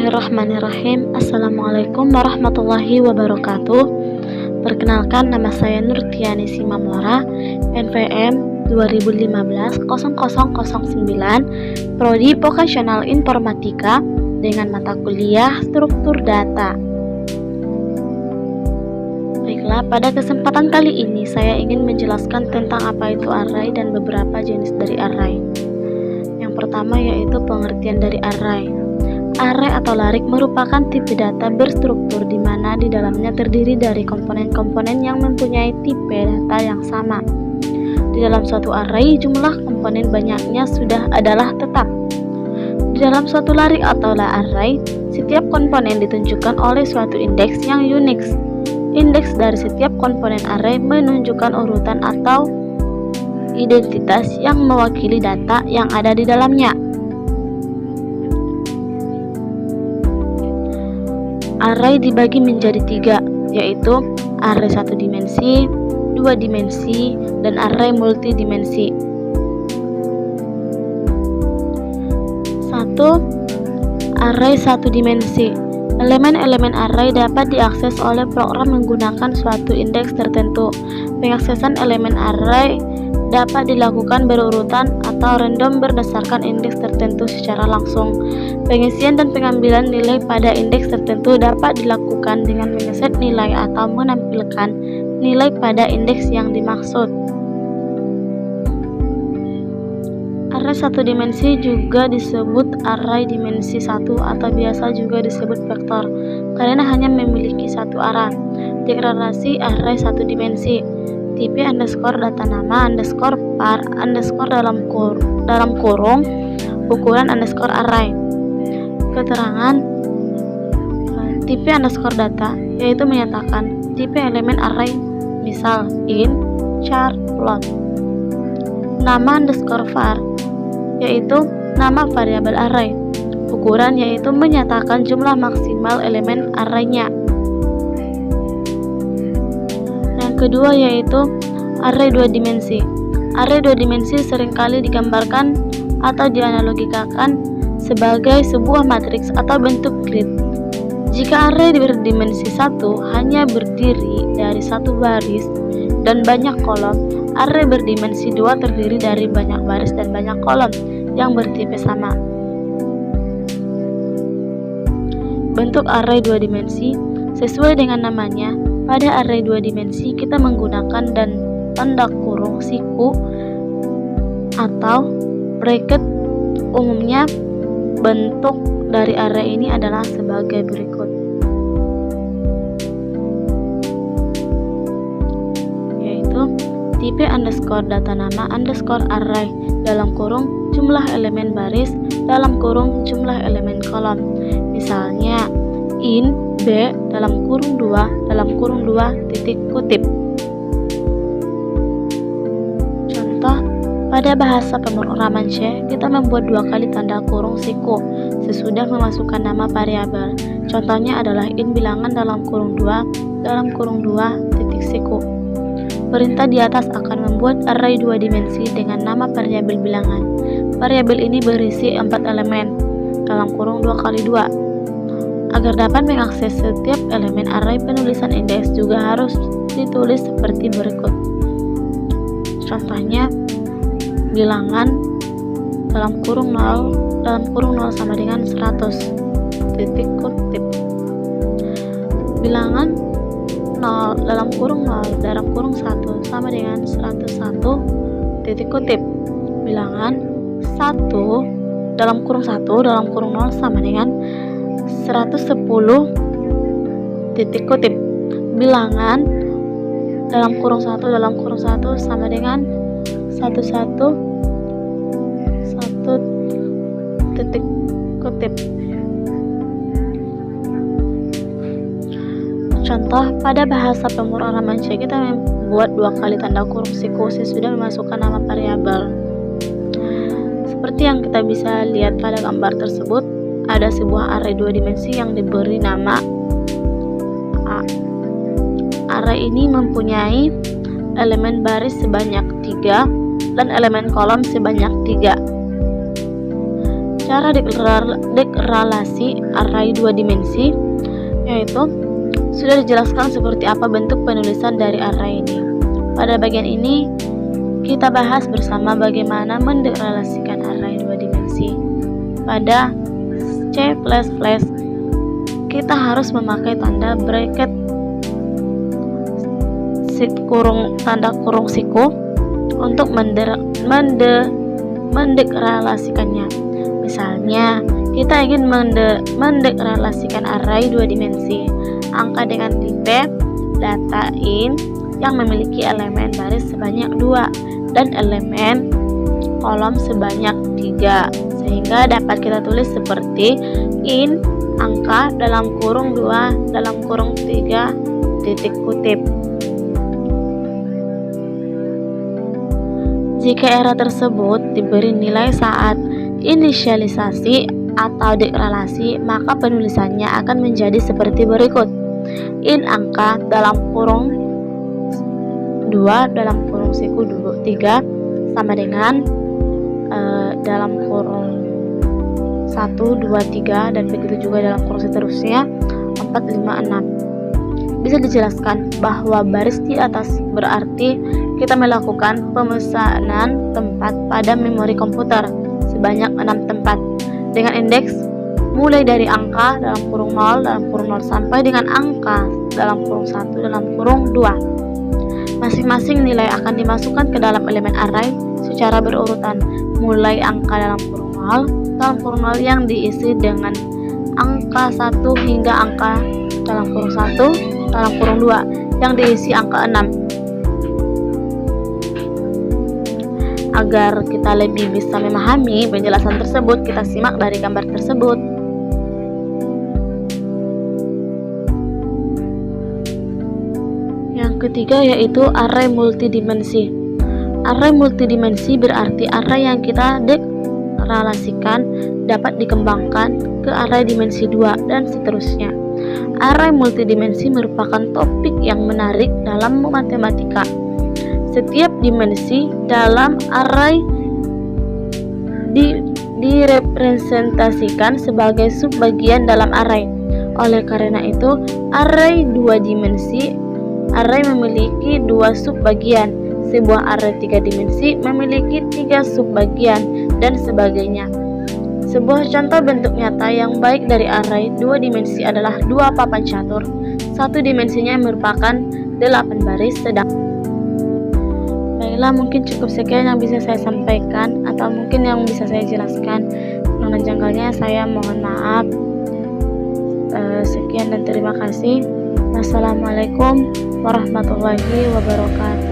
Bismillahirrahmanirrahim. Assalamualaikum warahmatullahi wabarakatuh. Perkenalkan, nama saya Nurtiani Simamora, NPM 2015-0009, Prodi Vokasional Informatika dengan mata kuliah Struktur Data. Baiklah, pada kesempatan kali ini saya ingin menjelaskan tentang apa itu array dan beberapa jenis dari array. Yang pertama yaitu pengertian dari array. Array atau larik merupakan tipe data berstruktur di mana di dalamnya terdiri dari komponen-komponen yang mempunyai tipe data yang sama. Di dalam suatu array, jumlah komponen banyaknya sudah adalah tetap. Di dalam suatu larik atau array, setiap komponen ditunjukkan oleh suatu indeks yang unique. Indeks dari setiap komponen array menunjukkan urutan atau identitas yang mewakili data yang ada di dalamnya. Array dibagi menjadi 3, yaitu array 1 dimensi, 2 dimensi, dan array multidimensi. 1. Array 1 dimensi. Elemen-elemen array dapat diakses oleh program menggunakan suatu indeks tertentu. Pengaksesan elemen array dapat dilakukan berurutan atau random berdasarkan indeks tertentu secara langsung. Pengisian dan pengambilan nilai pada indeks tertentu dapat dilakukan dengan mengeset nilai atau menampilkan nilai pada indeks yang dimaksud. Array 1 dimensi juga disebut array dimensi 1 atau biasa juga disebut vektor karena hanya memiliki satu arah. Deklarasi array 1 dimensi. Tipe underscore data nama underscore par underscore dalam kurung ukuran underscore array. Keterangan tipe underscore data yaitu menyatakan tipe elemen array, misal int, char, float. Nama underscore var yaitu nama variabel array. Ukuran yaitu menyatakan jumlah maksimal elemen arraynya. Kedua yaitu array 2 dimensi. Array 2 dimensi seringkali digambarkan atau dianalogikakan sebagai sebuah matriks atau bentuk grid. Jika array berdimensi 1 hanya berdiri dari satu baris dan banyak kolom, array berdimensi 2 terdiri dari banyak baris dan banyak kolom yang bertipe sama. Bentuk array 2 dimensi sesuai dengan namanya. Pada array 2 dimensi kita menggunakan dan tanda kurung siku atau bracket. Umumnya bentuk dari array ini adalah sebagai berikut, yaitu tipe underscore data nama underscore array dalam kurung jumlah elemen baris dalam kurung jumlah elemen kolom. Misalnya int b dalam kurung 2 titik kutip. Contoh, pada bahasa pemrograman C kita membuat 2 kali tanda kurung siku sesudah memasukkan nama variabel. Contohnya adalah int bilangan dalam kurung 2 titik siku. Perintah di atas akan membuat array 2 dimensi dengan nama variabel bilangan. Variabel ini berisi 4 elemen dalam kurung 2 kali 2. Agar dapat mengakses setiap elemen array, penulisan indeks juga harus ditulis seperti berikut. Contohnya, bilangan dalam kurung 0 sama dengan 100 titik kutip. Bilangan 0 dalam kurung 1 sama dengan 101 titik kutip. Bilangan 1 dalam kurung 0 sama dengan 110 titik kutip. Bilangan dalam kurung 1 sama dengan 1 titik kutip. Contoh, pada bahasa pemrograman C kita membuat 2 kali tanda kurung siku sesudah memasukkan nama variabel. Seperti yang kita bisa lihat pada gambar tersebut, ada sebuah array 2 dimensi yang diberi nama A. Array ini mempunyai elemen baris sebanyak 3 dan elemen kolom sebanyak 3. cara deklarasi array dua dimensi, yaitu sudah dijelaskan seperti apa bentuk penulisan dari array ini. Pada bagian ini kita bahas bersama bagaimana mendeklarasikan array dua dimensi. Pada C++, kita harus memakai tanda bracket tanda kurung siku untuk mendeklarasikannya. Misalnya, kita ingin mendeklarasikan array dua dimensi, angka dengan tipe data int yang memiliki elemen baris sebanyak 2 dan elemen kolom sebanyak 3, sehingga dapat kita tulis seperti int angka dalam kurung 2 dalam kurung 3 titik kutip. Jika era tersebut diberi nilai saat inisialisasi atau deklarasi, maka penulisannya akan menjadi seperti berikut. Int angka dalam kurung 2 dalam kurung siku 3 sama dengan dalam kurung 1, 2, 3 dan begitu juga dalam kurung seterusnya 4, 5, 6. Bisa dijelaskan bahwa baris di atas berarti kita melakukan pemesanan tempat pada memori komputer sebanyak 6 tempat dengan indeks mulai dari angka dalam kurung 0 dalam kurung 0 sampai dengan angka dalam kurung 1 dalam kurung 2. Masing-masing nilai akan dimasukkan ke dalam elemen array secara berurutan, mulai angka dalam kurung 0 yang diisi dengan angka 1 hingga angka dalam kurung 1 dalam kurung 2 yang diisi angka 6. Agar kita lebih bisa memahami penjelasan tersebut, kita simak dari gambar tersebut. Yang ketiga yaitu array multidimensi. Array multidimensi berarti array yang kita deklarasikan dapat dikembangkan ke array dimensi 2 dan seterusnya. Array multidimensi merupakan topik yang menarik dalam matematika. Setiap dimensi dalam array direpresentasikan sebagai subbagian dalam array. Oleh karena itu, array dua dimensi array memiliki 2 subbagian. Sebuah array 3 dimensi memiliki 3 subbagian dan sebagainya. Sebuah contoh bentuk nyata yang baik dari array 2 dimensi adalah 2 papan catur. 1 dimensinya merupakan 8 baris sedang. Baiklah, mungkin cukup sekian yang bisa saya sampaikan atau mungkin yang bisa saya jelaskan. Kurang dan janggalnya saya mohon maaf. Sekian dan terima kasih. Wassalamualaikum warahmatullahi wabarakatuh.